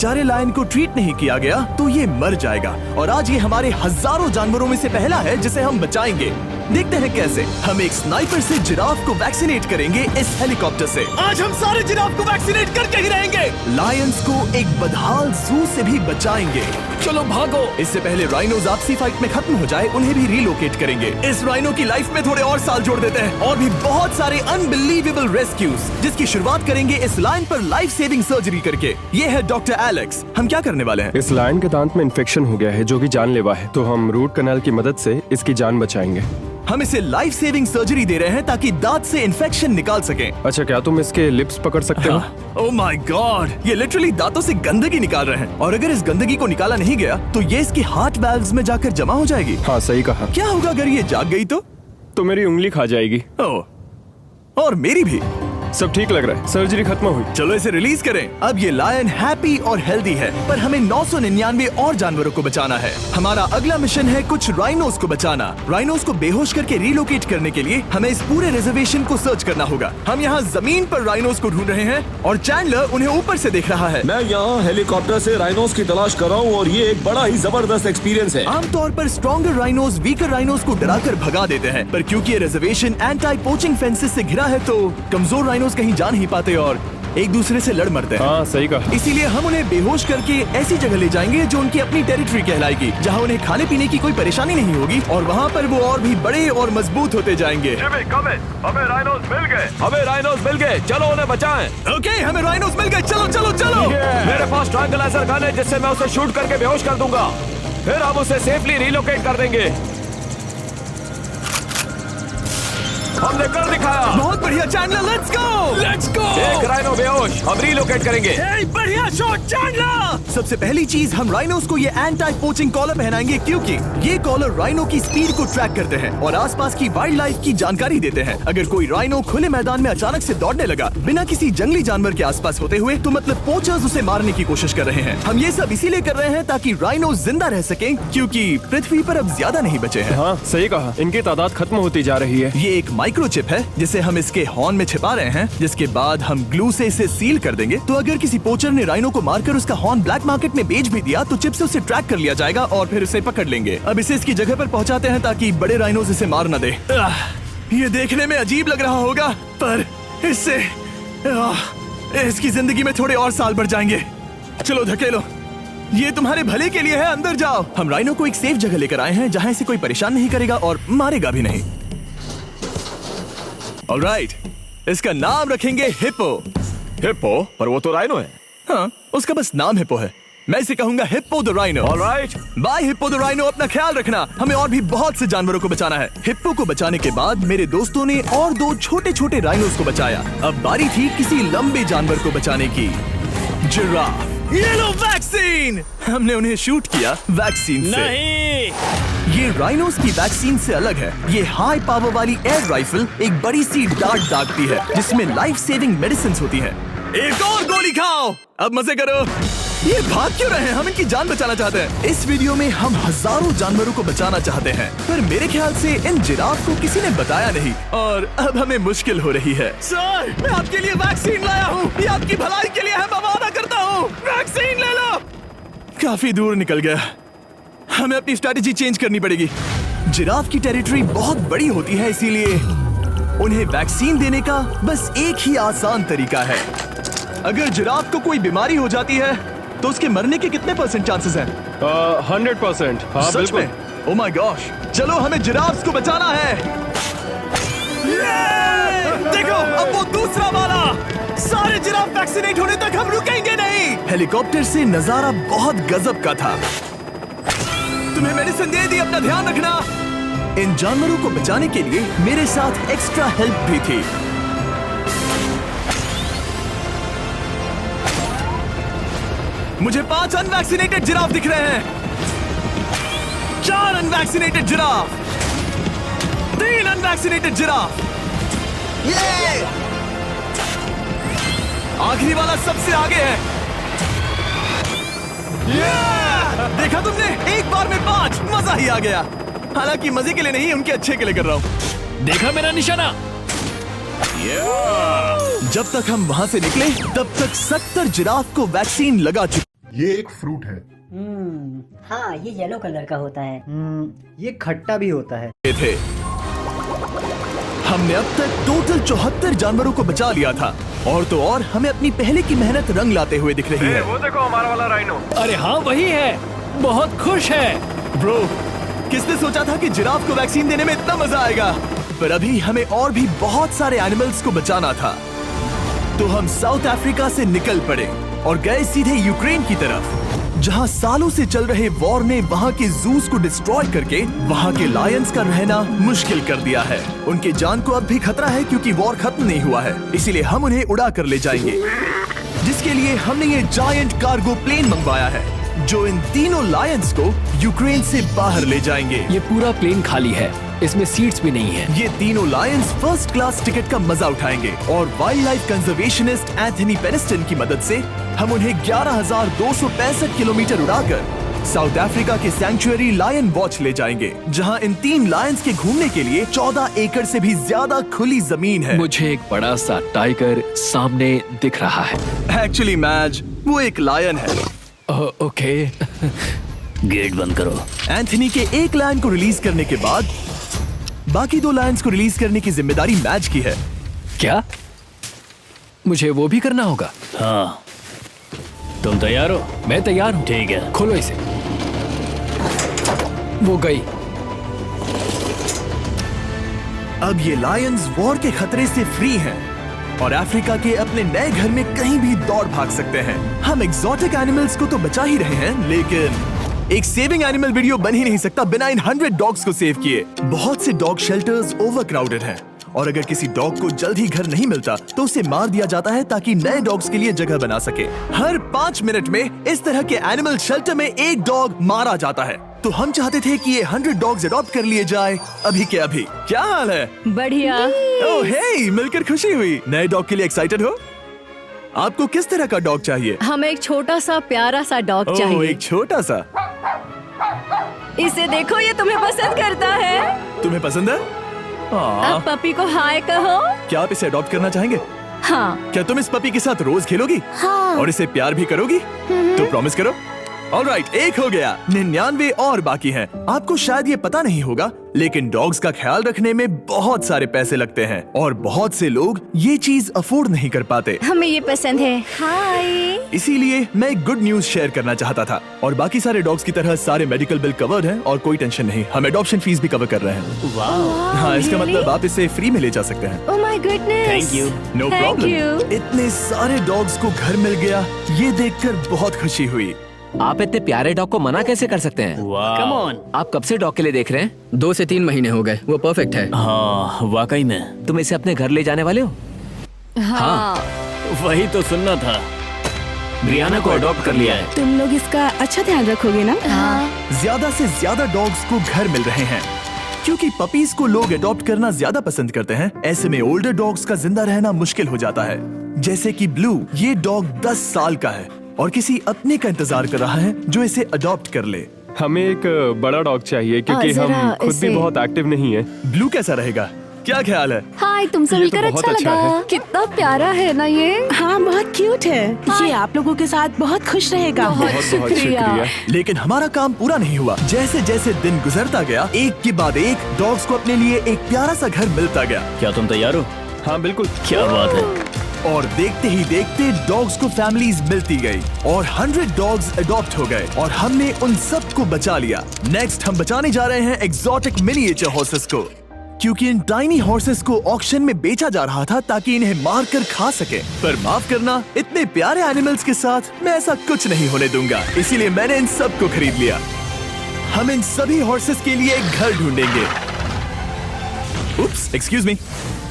बेचारे लायन को ट्रीट नहीं किया गया तो ये मर जाएगा। और आज ये हमारे हजारों जानवरों में से पहला है जिसे हम बचाएंगे। देखते हैं कैसे। हम एक स्नाइपर से जिराफ को वैक्सीनेट करेंगे इस हेलीकॉप्टर से। आज हम सारे जिराफ को वैक्सीनेट करके ही रहेंगे। लायंस को एक बदहाल जू से भी बचाएंगे। चलो भागो। इससे पहले राइनोज आपसी फाइट में खत्म हो जाए, उन्हें भी रिलोकेट करेंगे। इस राइनो की लाइफ में थोड़े और साल जोड़ देते हैं और भी बहुत सारे अनबिलीवेबल रेस्क्यूज, जिसकी शुरुआत करेंगे इस लायन पर लाइफ सेविंग सर्जरी करके। ये है डॉक्टर एलेक्स। हम क्या करने वाले हैं? इस लायन के दांत में इन्फेक्शन हो गया है जो कि जानलेवा है, तो हम रूट कैनाल की मदद से इसकी जान बचाएंगे। हम इसे लाइफ सेविंग सर्जरी दे रहे हैं ताकि दांत से इन्फेक्शन निकाल सकें। अच्छा, क्या तुम इसके लिप्स पकड़ सकते हो? ओह माय गॉड, ये लिटरली दांतों से गंदगी निकाल रहे हैं। और अगर इस गंदगी को निकाला नहीं गया तो ये इसकी हार्ट वाल्व्स में जाकर जमा हो जाएगी। हाँ, सही कहा। क्या होगा अगर ये जाग गई तो मेरी उंगली खा जाएगी। ओह, और मेरी भी। सब ठीक लग रहा है, सर्जरी खत्म हुई। चलो इसे रिलीज करें। अब ये लायन हैप्पी और हेल्दी है, पर हमें 999 और जानवरों को बचाना है। हमारा अगला मिशन है कुछ राइनोस को बचाना। राइनोस को बेहोश करके रिलोकेट करने के लिए हमें इस पूरे रिजर्वेशन को सर्च करना होगा। हम यहाँ जमीन पर राइनोस को ढूंढ रहे हैं और चैंडलर उन्हें ऊपर से देख रहा है। मैं यहाँ हेलीकॉप्टर से राइनोस की तलाश कर रहा हूँ और ये एक बड़ा ही जबरदस्त एक्सपीरियंस है। आमतौर पर स्ट्रॉन्गर राइनोस वीकर राइनोस को डराकर भगा देते हैं, पर क्योंकि ये रिजर्वेशन एंटी पोचिंग फेंसेस से घिरा है तो कमजोर राइनोस कहीं जा नहीं पाते और एक दूसरे से लड़ मरते हैं। हाँ, सही कहा। इसीलिए हम उन्हें बेहोश करके ऐसी जगह ले जाएंगे जो उनकी अपनी टेरिटरी कहलाएगी, जहाँ उन्हें खाने पीने की कोई परेशानी नहीं होगी और वहाँ पर वो और भी बड़े और मजबूत होते जाएंगे। हमें राइनोस मिल गए। हमें राइनोस मिल गए, चलो उन्हें बचाएं। ओके, हमें राइनोस मिल गए। चलो चलो चलो। मेरे पास ट्रायंगलाइजर गन है जिससे मैं उसे शूट करके बेहोश कर दूंगा, फिर हम उसे सेफली रिलोकेट कर देंगे। हमने कर दिखाया। बहुत बढ़िया चैंडलर, लेट्स गो। एक राइनो बेहोश, हम रिलोकेट करेंगे। बढ़िया शॉट चैंडलर। सबसे पहली चीज, हम राइनोस को ये एंटी पोचिंग कॉलर पहनाएंगे क्योंकि ये कॉलर राइनो की स्पीड को ट्रैक करते हैं और आसपास की वाइल्ड लाइफ की जानकारी देते हैं। अगर कोई राइनो खुले मैदान में अचानक से दौड़ने लगा बिना किसी जंगली जानवर के आसपास होते हुए, तो मतलब पोचर्स उसे मारने की कोशिश कर रहे हैं। हम ये सब इसीलिए कर रहे हैं ताकि राइनो जिंदा रह सकें, क्योंकि पृथ्वी पर अब ज्यादा नहीं बचे हैं। हाँ, सही कहा। इनकी तादाद खत्म होती जा रही है। ये एक माइक्रोचिप है जिसे हम इसके हॉर्न में छिपा रहे हैं, जिसके बाद हम ग्लू से इसे सील कर देंगे। तो अगर किसी पोचर ने राइनो को मारकर उसका हॉर्न ब्लैक मार्केट में बेच भी दिया तो चिप से उसे ट्रैक कर लिया जाएगा और फिर उसे पकड़ लेंगे। अब इसे इसकी जगह पर पहुंचाते हैं ताकि बड़े राइनोस इसे मार न दे। ये देखने में अजीब लग रहा होगा, पर इससे इसकी जिंदगी में थोड़े और साल बढ़ जाएंगे। चलो धकेलो, ये तुम्हारे भले के लिए है। अंदर जाओ। हम राइनो को एक सेफ जगह लेकर आए हैं जहाँ इसे कोई परेशान नहीं करेगा और मारेगा भी नहीं। ऑलराइट, इसका नाम रखेंगे हिप्पो। हिप्पो? पर वो तो राइनो है। हाँ, उसका बस नाम हिप्पो है। मैं इसे कहूंगा hippo the rhino. Alright, bye hippo the rhino. अपना ख्याल रखना। हमें और भी बहुत से जानवरों को बचाना है। हिप्पो को बचाने के बाद मेरे दोस्तों ने और 2 छोटे छोटे राइनोस को बचाया। अब बारी थी किसी लंबे जानवर को बचाने की। जिराफ। ये लो वैक्सीन। हमने उन्हें शूट किया वैक्सीन से। नहीं, ये राइनोस की वैक्सीन से अलग है। ये हाई पावर वाली एयर राइफल एक बड़ी सी डार्ट दागती है जिसमें लाइफ सेविंग मेडिसिन होती है। एक और गोली खाओ, अब मजे करो। ये भाग क्यों रहे हैं? हम इनकी जान बचाना चाहते हैं। इस वीडियो में हम हजारों जानवरों को बचाना चाहते हैं, पर मेरे ख्याल से इन जिराफ को किसी ने बताया नहीं और अब हमें मुश्किल हो रही है। सर, मैं आपके लिए वैक्सीन लाया हूँ। ये आपकी भलाई के लिए है, मैं वादा करता हूँ। वैक्सीन ले लो। काफी दूर निकल गया। हमें अपनी स्ट्रैटेजी चेंज करनी पड़ेगी। जिराफ की टेरिटरी बहुत बड़ी होती है, इसीलिए उन्हें वैक्सीन देने का बस एक ही आसान तरीका है। अगर जिराफ को कोई बीमारी हो जाती है तो उसके मरने के कितने % चांसेस हैं? 100%। हाँ, सच बिल्कुल। में? ओह माय गॉश, चलो हमें जिराफ्स को बचाना है। देखो, अब वो दूसरा वाला। सारे जिराफ वैक्सीनेट होने तक हम रुकेंगे नहीं। हेलीकॉप्टर से नजारा बहुत गजब का था। तुम्हें मेडिसिन दे दी, अपना ध्यान रखना। इन जानवरों को बचाने के लिए मेरे साथ एक्स्ट्रा हेल्प भी थी। मुझे 5 अनवैक्सीनेटेड जिराफ दिख रहे हैं। 4 अनवैक्सीनेटेड जिराफ, 3 अनवैक्सीनेटेड जिराफ। ये आखिरी वाला सबसे आगे है। देखा तुमने? एक बार में 5। मजा ही आ गया। हालांकि मजे के लिए नहीं, उनके अच्छे के लिए कर रहा हूँ। देखा मेरा निशाना? जब तक हम वहां से निकले तब तक 70 जिराफ को वैक्सीन लगा चुकी। ये एक फ्रूट है। हाँ, ये येलो कलर का होता है। ये खट्टा भी होता है। थे हमने अब तक टोटल 74 जानवरों को बचा लिया था, और तो और हमें अपनी पहले की मेहनत रंग लाते हुए दिख रही है। वो देखो हमारा वाला राइनो। अरे हाँ वही है, बहुत खुश है। ब्रो, किसने सोचा था कि जिराफ को वैक्सीन देने में इतना मजा आएगा? पर अभी हमें और भी बहुत सारे एनिमल्स को बचाना था, तो हम साउथ अफ्रीका से निकल पड़े और गए सीधे यूक्रेन की तरफ, जहां सालों से चल रहे वॉर ने वहां के जूस को डिस्ट्रॉय करके वहां के लायंस का रहना मुश्किल कर दिया है। उनकी जान को अब भी खतरा है क्योंकि वॉर खत्म नहीं हुआ है, इसीलिए हम उन्हें उड़ा कर ले जाएंगे, जिसके लिए हमने ये जायंट कार्गो प्लेन मंगवाया है, जो इन तीनों लायंस को यूक्रेन से बाहर ले जाएंगे। ये पूरा प्लेन खाली है, इसमेमें सीट्स भी नहीं है। ये तीनों लायंस फर्स्ट क्लास टिकट का मजा उठाएंगे, और वाइल्ड लाइफ कंजर्वेशनिस्ट एंथनी पेनिस्टन की मदद से हम उन्हें 11,265 किलोमीटर उड़ाकर साउथ अफ्रीका के सैंक्चुअरी लायन वॉच ले जाएंगे, जहां इन 3 लायंस के घूमने के लिए 14 एकड़ से भी ज्यादा खुली जमीन है। मुझे एक बड़ा सा टाइगर सामने दिख रहा है। एक्चुअली मैच, वो एक लायन है। ओके। गेट बंद करो। एंथनी के एक लायन को रिलीज करने के बाद बाकी 2 लायंस को रिलीज करने की जिम्मेदारी मैच की है। क्या मुझे वो भी करना होगा? हाँ, तुम तैयार हो? मैं तैयार हूँ। ठीक है। खोलो इसे। वो गई। अब ये लायंस वॉर के खतरे से फ्री हैं और अफ्रीका के अपने नए घर में कहीं भी दौड़ भाग सकते हैं। हम एक्सोटिक एनिमल्स को तो बचा ही रहे हैं, लेकिन एक सेविंग एनिमल वीडियो बन ही नहीं सकता बिना इन 100 डॉग्स को सेव किए। बहुत से डॉग शेल्टर्स ओवरक्राउडेड हैं, और अगर किसी डॉग को जल्द ही घर नहीं मिलता तो उसे मार दिया जाता है ताकि नए डॉग्स के लिए जगह बना सके। हर 5 मिनट में इस तरह के एनिमल शेल्टर में एक डॉग मारा जाता है। तो हम चाहते थे कि ये 100 डॉग्स अडॉप्ट कर लिए जाए अभी के अभी। क्या हाल है? बढ़िया। ओह हे, मिलकर खुशी हुई। नए डॉग के लिए एक्साइटेड हो? आपको किस तरह का डॉग चाहिए? हमें एक छोटा सा प्यारा सा डॉग ओह, चाहिए। एक छोटा सा। इसे देखो, ये तुम्हें पसंद करता है। तुम्हें पसंद है? अब पपी को हाय कहो। क्या आप इसे अडॉप्ट करना चाहेंगे? हाँ। क्या तुम इस पपी के साथ रोज खेलोगी? हाँ। और इसे प्यार भी करोगी? तो प्रॉमिस करो। ऑलराइट, एक हो गया। 99 और बाकी हैं। आपको शायद ये पता नहीं होगा, लेकिन डॉग्स का ख्याल रखने में बहुत सारे पैसे लगते हैं, और बहुत से लोग ये चीज अफोर्ड नहीं कर पाते। हमें ये पसंद है। हाय। इसीलिए मैं एक गुड न्यूज शेयर करना चाहता था। और बाकी सारे डॉग्स की तरह सारे मेडिकल बिल कवर्ड हैं और कोई टेंशन नहीं। हम एडॉप्शन फीस भी कवर कर रहे हैं। हाँ, इसका मतलब आप इसे फ्री में ले जा सकते हैं। Oh my goodness. Thank you. No Thank problem. you. इतने सारे डॉग्स को घर मिल गया, ये देखकर बहुत खुशी हुई। आप इतने प्यारे डॉग को मना कैसे कर सकते हैं? Come on. आप कब से डॉग के लिए देख रहे हैं? 2 से 3 महीने हो गए, वो परफेक्ट है। हाँ, वाकई में। तुम इसे अपने घर ले जाने वाले हो? हाँ। वही तो सुनना था। ब्रियाना को अडॉप्ट कर लिया है। तुम लोग इसका अच्छा ध्यान रखोगे ना? हाँ। ज्यादा से ज्यादा डॉग्स को घर मिल रहे हैं, क्योंकि पपीज को लोग अडॉप्ट करना ज्यादा पसंद करते हैं। ऐसे में ओल्डर डॉग्स का जिंदा रहना मुश्किल हो जाता है। जैसे कि ब्लू, ये डॉग 10 साल का है और किसी अपने का इंतजार कर रहा है जो इसे अडॉप्ट कर ले। हमें एक बड़ा डॉग चाहिए क्योंकि जरा हम खुद भी इसे- बहुत एक्टिव नहीं है। ब्लू कैसा रहेगा? क्या ख्याल है? हाय, तुमसे ये तो मिलकर बहुत अच्छा अच्छा लगा। है। कितना प्यारा है ना ये। हाँ, बहुत क्यूट है। ये आप लोगों के साथ बहुत खुश रहेगा। बहुत बहुत शुक्रिया। शुक्रिया। लेकिन हमारा काम पूरा नहीं हुआ। जैसे जैसे दिन गुजरता गया, एक के बाद एक डॉग्स को अपने लिए एक प्यारा सा घर मिलता गया। क्या तुम तैयार हो? हाँ बिल्कुल। क्या बात है। और देखते ही देखते डॉग्स को फैमिलीज मिलती गई और 100 डॉग्स अडॉप्ट हो गए, और हमने उन सब को बचा लिया। नेक्स्ट हम बचाने जा रहे हैं एक्सोटिक मिनिएचर हॉर्सेस को, क्योंकि इन टाइनी हॉर्सेस को ऑक्शन में बेचा जा रहा था ताकि इन्हें मार कर खा सके। पर माफ करना, इतने प्यारे एनिमल्स के साथ मैं ऐसा कुछ नहीं होने दूंगा, इसीलिए मैंने इन सब को खरीद लिया। हम इन सभी हॉर्सेस के लिए एक घर ढूंढेंगे। उप्स, एक्सक्यूज मी।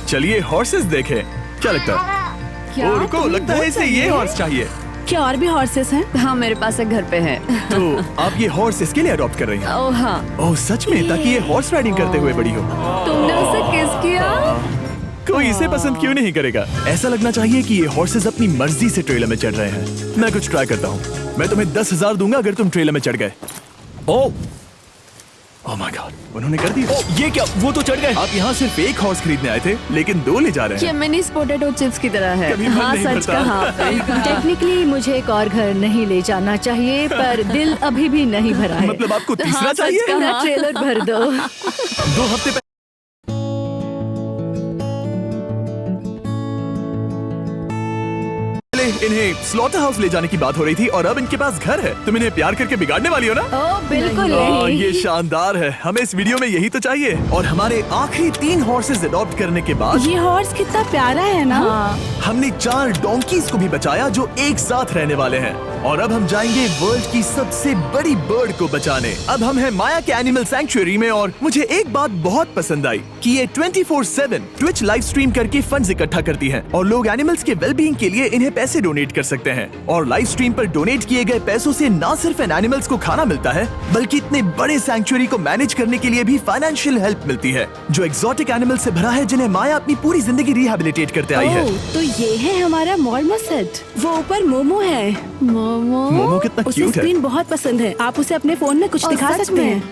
चलिए हॉर्सेस देखें। क्या लगता है? क्या? ओ रुको, तुम्हें लगता है वो इसे ये चाहिए? हॉर्स चाहिए। क्या और भी हॉर्सेस हैं? हाँ, मेरे पास एक घर पे है। तो आप ये हॉर्स इसके लिए अडॉप्ट कर रही हैं? ओह हाँ। ओह सच में? ताकि ये हॉर्स राइडिंग करते हुए बड़ी हो। तुमने उसे किस किया? कोई इसे पसंद क्यों नहीं करेगा? ऐसा लगना चाहिए कि ये हॉर्सेस अपनी मर्जी से ट्रेलर में चढ़ रहे हैं। मैं कुछ ट्राई करता हूँ। मैं तुम्हें 10,000 दूंगा अगर तुम ट्रेलर में चढ़ गए। ओ, ओह माय गॉड, उन्होंने कर दिया। ये क्या, वो तो चढ़ गए। आप यहाँ सिर्फ एक हॉर्स खरीदने आए थे, लेकिन 2 ले जा रहे ये हैं। मिनी पोटैटो चिप्स की तरह है। कभी मन हाँ, नहीं सच भरता। कहा। टेक्निकली मुझे एक और घर नहीं ले जाना चाहिए, पर दिल अभी भी नहीं भरा है। मतलब आपको तीसरा हाँ, सच चाहिए? कहा। ट्रेलर भर दो। 2 हफ्ते पहले इन्हें स्लॉटर हाउस ले जाने की बात हो रही थी और अब इनके पास घर है। तुम इन्हें प्यार करके बिगाड़ने वाली हो ना? ओह बिल्कुल हाँ, नहीं। ये शानदार है। हमें इस वीडियो में यही तो चाहिए। और हमारे आखिरी 3 हॉर्सेस अडॉप्ट करने के बाद ये हॉर्स कितना प्यारा है ना। हमने 4 डोंकीज को भी बचाया जो एक साथ रहने वाले हैं। और अब हम जाएंगे वर्ल्ड की सबसे बड़ी बर्ड को बचाने। अब हम हैं माया के एनिमल सैंक्चुअरी में और मुझे एक बात बहुत पसंद आई कि ये 24/7 ट्विच लाइव स्ट्रीम करके फंड्स इकट्ठा करती है और लोग एनिमल्स के वेलबींग के लिए इन्हें पैसे डोनेट कर सकते हैं। और लाइव स्ट्रीम पर डोनेट किए गए पैसों से न सिर्फ इन एनिमल्स को खाना मिलता है, बल्कि इतने बड़े सैंक्चुअरी को मैनेज करने के लिए भी फाइनेंशियल हेल्प मिलती है, जो एक्सोटिक एनिमल से भरा है जिन्हें माया अपनी पूरी जिंदगी रिहेबिलिटेट करते आई है। ओह, तो ये है हमारा मॉर्मोसेट। वो ऊपर मोमो है। मोमो कितना उसे क्यूट है। स्क्रीन बहुत पसंद है। आप उसे अपने फोन में कुछ ओह, दिखा सच सकते में? हैं।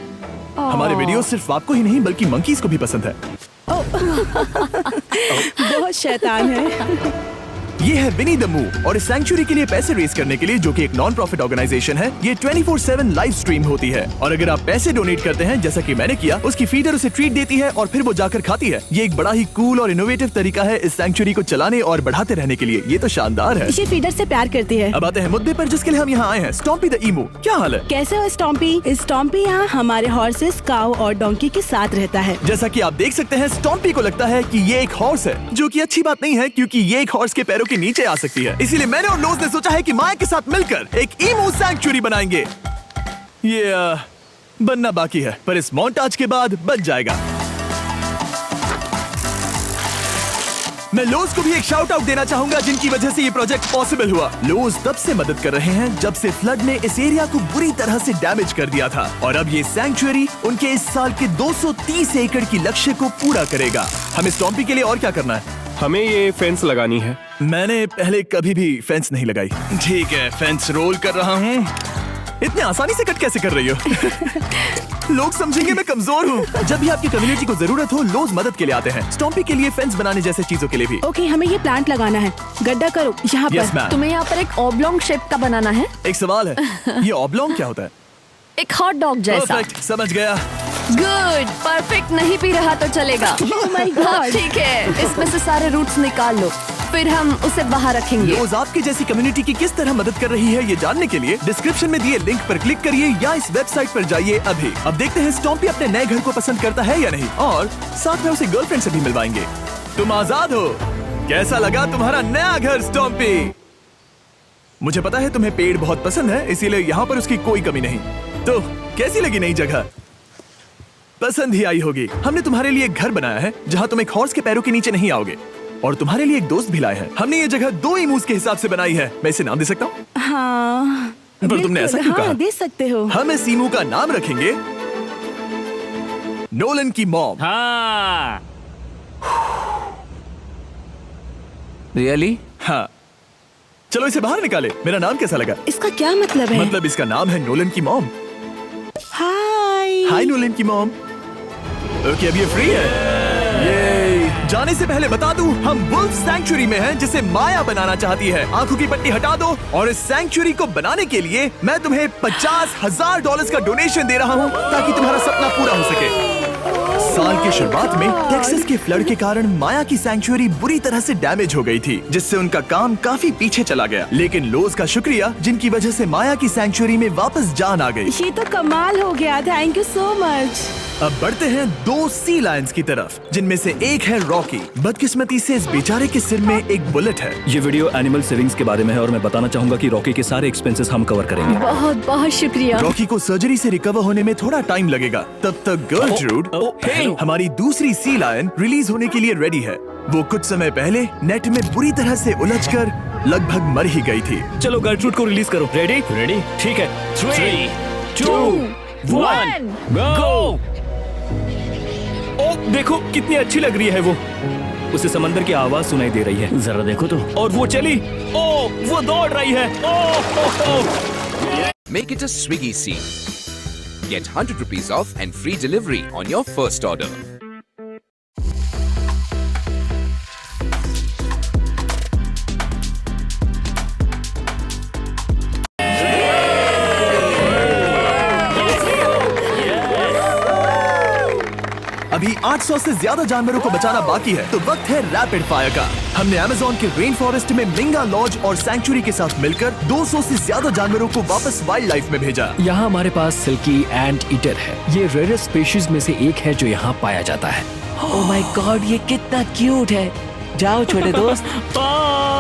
हमारे वीडियो सिर्फ आपको ही नहीं बल्कि मंकीज को भी पसंद है। बहुत शैतान है। ये है विनी द मू और इस सैंक्चुअरी के लिए पैसे रेज करने के लिए, जो कि एक नॉन प्रॉफिट ऑर्गेनाइजेशन है, ये 24/7 लाइव स्ट्रीम होती है। और अगर आप पैसे डोनेट करते हैं जैसा कि मैंने किया, उसकी फीडर उसे ट्रीट देती है और फिर वो जाकर खाती है। ये एक बड़ा ही कूल और इनोवेटिव तरीका है इस सैंक्चुअरी को चलाने और बढ़ाते रहने के लिए। ये तो शानदार है। ये फीडर से प्यार करती है। अब आते हैं मुद्दे पर जिसके लिए हम यहाँ आए हैं, स्टॉम्पी द ईमू। क्या हाल है? कैसे हो स्टॉम्पी? स्टॉम्पी यहाँ हमारे हॉर्सेस, काऊ और डोंकी के साथ रहता है। जैसा कि आप देख सकते हैं, स्टॉम्पी को लगता है कि ये एक हॉर्स है, जो कि अच्छी बात नहीं है क्योंकि ये एक हॉर्स के पैरों के नीचे आ सकती है। इसीलिए मैंने और लोज ने सोचा है कि माया के साथ मिलकर एक ईमू सैंक्चुअरी बनाएंगे। ये बनना बाकी है, पर इस मोंटाज के बाद बन जाएगा। मैं लोज को भी एक शाउट आउट देना चाहूंगा, जिनकी वजह से ये प्रोजेक्ट पॉसिबल हुआ। लोज तब से मदद कर रहे हैं जब से फ्लड ने इस एरिया को बुरी तरह से डैमेज कर दिया था, और अब ये सैंक्चुअरी उनके इस साल के 230 एकड़ की लक्ष्य को पूरा करेगा। हमें स्टॉम्पी के लिए और क्या करना है? हमें ये फेंस लगानी है। मैंने पहले कभी भी फेंस नहीं लगाई। ठीक है, फेंस रोल कर रहा हूँ। इतने आसानी से कट कैसे कर रही हो? लोग समझेंगे मैं कमजोर हूँ। जब भी आपकी कम्युनिटी को जरूरत हो, लोग मदद के लिए आते हैं। स्टॉम्पी के लिए फेंस बनाने जैसे चीजों के लिए भी। ओके, हमें ये प्लांट लगाना है। गड्ढा करो यहाँ यस पर। मैम। तुम्हें यहाँ पर एक ऑब्लोंग शेप का बनाना है, एक सवाल है, ये ऑब्लोंग क्या होता है? एक हॉट डॉग जैसा। परफेक्ट, समझ गया। गुड, परफेक्ट नहीं पी रहा तो चलेगा। Oh my God. ठीक है, इसमें से सारे रूट्स निकाल लो, फिर हम उसे बाहर रखेंगे। लोज आपकी जैसी कम्युनिटी की किस तरह मदद कर रही है, ये जानने के लिए डिस्क्रिप्शन में दिए लिंक पर क्लिक करिए या इस वेबसाइट पर जाइए अभी। अब देखते हैं स्टॉम्पी अपने नए घर को पसंद करता है या नहीं, और साथ में उसे गर्लफ्रेंड से भी मिलवाएंगे। तुम आजाद हो। कैसा लगा तुम्हारा नया घर स्टॉम्पी? मुझे पता है तुम्हें पेड़ बहुत पसंद है, इसीलिए यहाँ पर उसकी कोई कमी नहीं। तो कैसी लगी नई जगह? पसंद ही आई होगी। हमने तुम्हारे लिए एक घर बनाया है जहाँ तुम एक हॉर्स के पैरों के नीचे नहीं आओगे, और तुम्हारे लिए एक दोस्त भी लाए हैं। हमने ये जगह 2 ईमूस के हिसाब से बनाई है। मैं इसे नाम दे सकता हूँ? हाँ, पर तुमने ऐसा क्यों हाँ, कहा? दे सकते हो। हम इस ईमू का नाम रखेंगे नोलन की मॉम। हाँ। रियली? हाँ, चलो इसे बाहर निकाले। मेरा नाम कैसा लगा? इसका क्या मतलब है? मतलब इसका नाम है नोलन की मॉम। हाय। हाय नोलन की मॉम। ओके, अब ये फ्री है। ये जाने से पहले बता दूं, हम वुल्फ सैंक्चुअरी में हैं, जिसे माया बनाना चाहती है। आंखों की पट्टी हटा दो, और इस सैंक्चुअरी को बनाने के लिए मैं तुम्हें $50,000 का डोनेशन दे रहा हूं, ताकि तुम्हारा सपना पूरा हो सके। साल की शुरुआत में टेक्सास के फ्लड के कारण माया की सैंक्चुअरी बुरी तरह से डैमेज हो गई थी, जिससे उनका काम काफी पीछे चला गया। लेकिन लोज का शुक्रिया, जिनकी वजह से माया की सैंक्चुअरी में वापस जान आ गई। ये तो कमाल हो गया। Thank you so much. अब बढ़ते हैं 2 सी लायंस की तरफ, जिनमें से एक है रॉकी। बदकिस्मती से इस बेचारे के सिर में एक बुलेट है। ये वीडियो एनिमल सेविंग्स के बारे में है और मैं बताना चाहूंगा कि रॉकी के सारे एक्सपेंसेस हम कवर करेंगे। बहुत बहुत शुक्रिया। रॉकी को सर्जरी से रिकवर होने में थोड़ा टाइम लगेगा। तब तक गर्लट्रूड, हमारी दूसरी सी लायन, रिलीज होने के लिए रेडी है। वो कुछ समय पहले नेट में बुरी तरह से उलझकर लगभग मर ही गई थी। चलो गर्लट्रूड को रिलीज करो। रेडी? रेडी, ठीक है। 3, 2, 1, गो। ओ देखो कितनी अच्छी लग रही है वो। उसे समंदर की आवाज सुनाई दे रही है। जरा देखो तो। और वो चली। ओ वो दौड़ रही है। ओ Make it a Swiggy scene. Get 100 rupees off and free delivery on your first order. अभी 800 से ज्यादा जानवरों को बचाना बाकी है, तो वक्त है रैपिड फायर का। हमने अमेज़न के रेन फॉरेस्ट में मिंगा लॉज और सैंक्चुरी के साथ मिलकर 200 से ज्यादा जानवरों को वापस वाइल्ड लाइफ में भेजा। यहाँ हमारे पास सिल्की एंट ईटर है। ये रेयरेस्ट स्पीशीज में से एक है जो यहाँ पाया जाता है। ओह माय गॉड, ये कितना क्यूट है। जाओ छोटे दोस्त।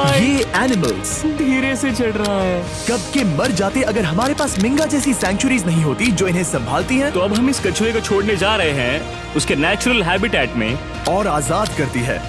ये एनिमल्स धीरे से चढ़ रहा है। कब के मर जाते अगर हमारे पास मिंगा जैसी सैंक्चुरीज नहीं होती जो इन्हें संभालती हैं तो अब हम इस कछुए को छोड़ने जा रहे हैं उसके नेचुरल हैबिटेट में और आजाद करती है।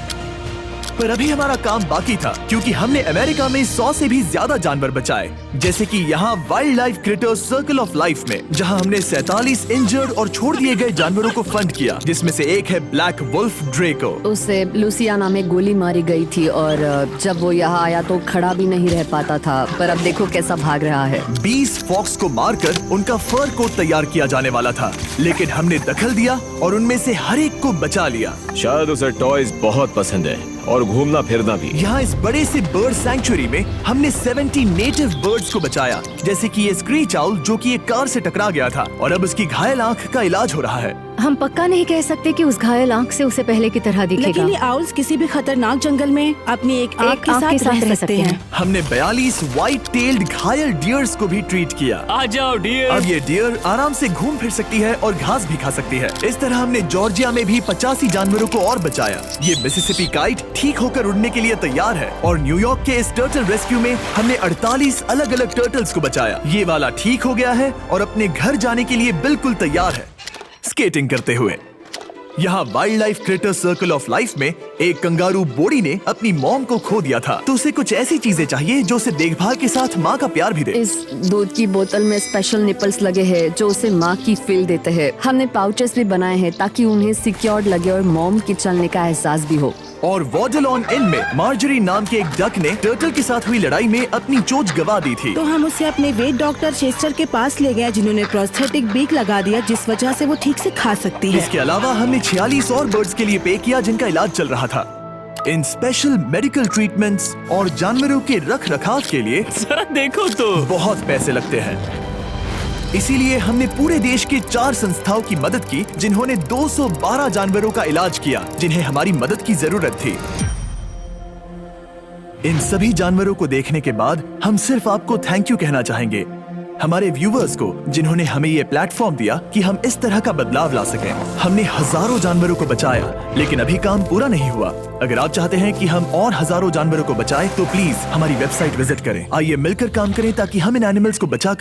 पर अभी हमारा काम बाकी था, क्योंकि हमने अमेरिका में 100 से भी ज्यादा जानवर बचाए, जैसे कि यहाँ wild life creators circle of life में, जहाँ हमने 47 इंजर्ड और छोड़ दिए गए जानवरों को फंड किया, जिसमें से एक है ब्लैक वुल्फ ड्रेको। उसे लुसियाना में गोली मारी गई थी और जब वो यहाँ आया तो खड़ा भी नहीं रह पाता था, पर अब देखो कैसा भाग रहा है। 20 फॉक्स को मारकर उनका फर कोट तैयार किया जाने वाला था, लेकिन हमने दखल दिया और उनमें से हर एक को बचा लिया। शायद उसे टॉयज बहुत पसंद है और घूमना फिरना भी। यहाँ इस बड़े से बर्ड सैंक्चुरी में हमने 70 नेटिव बर्ड्स को बचाया, जैसे कि ये स्क्रीच आउल जो कि एक कार से टकरा गया था और अब उसकी घायल आंख का इलाज हो रहा है। हम पक्का नहीं कह सकते कि उस घायल आंख से उसे पहले की तरह दिखेगा। लेकिन ये आउल्स किसी भी खतरनाक जंगल में अपनी एक आंख के साथ रह सकते हैं। हमने 42 व्हाइट टेल्ड घायल डियर्स को भी ट्रीट किया। आ जाओ डियर। अब ये डियर आराम से घूम फिर सकती है और घास भी खा सकती है। इस तरह हमने जॉर्जिया में भी 85 जानवरों को और बचाया। ये मिसिसिपी काइट ठीक होकर उड़ने के लिए तैयार है और न्यूयॉर्क के इस टर्टल रेस्क्यू में हमने 48 अलग अलग टर्टल्स को बचाया। ये वाला ठीक हो गया है और अपने घर जाने के लिए बिल्कुल तैयार है स्केटिंग करते हुए। यहाँ wild life creator circle of life में एक कंगारू बोडी ने अपनी मॉम को खो दिया था, तो उसे कुछ ऐसी चीजें चाहिए जो उसे देखभाल के साथ माँ का प्यार भी दे। इस दूध की बोतल में स्पेशल निपल्स लगे हैं जो उसे माँ की फील देते हैं। हमने पाउचेस भी बनाए हैं ताकि उन्हें सिक्योर्ड लगे और मॉम के चलने का एहसास भी हो। और वॉडलॉन इन में मार्जरी नाम के एक डक ने टर्टल के साथ हुई लड़ाई में अपनी चोंच गवा दी थी, तो हम उसे अपने वेट डॉक्टर चेस्टर के पास ले गए, जिन्होंने प्रोस्थेटिक बीक लगा दिया, जिस वजह से वो ठीक से खा सकती है। इसके अलावा हमने 46 और बर्ड्स के लिए पे किया जिनका इलाज चल रहा था। इन स्पेशल मेडिकल ट्रीटमेंट्स और जानवरों के रख रखाव के लिए जरा देखो तो बहुत पैसे लगते हैं। इसीलिए हमने पूरे देश के 4 संस्थाओं की मदद की जिन्होंने 212 जानवरों का इलाज किया जिन्हें हमारी मदद की जरूरत थी। इन सभी जानवरों को देखने के बाद हम सिर्फ आपको थैंक यू कहना चाहेंगे, हमारे व्यूवर्स को जिन्होंने हमें ये प्लेटफॉर्म दिया कि हम इस तरह का बदलाव ला सकें। हमने हजारों जानवरों को बचाया, लेकिन अभी काम पूरा नहीं हुआ। अगर आप चाहते हैं कि हम और हजारों जानवरों को बचाएं, तो प्लीज हमारी वेबसाइट विजिट करें। आइए मिलकर काम करें ताकि हम इन एनिमल्स को बचाकर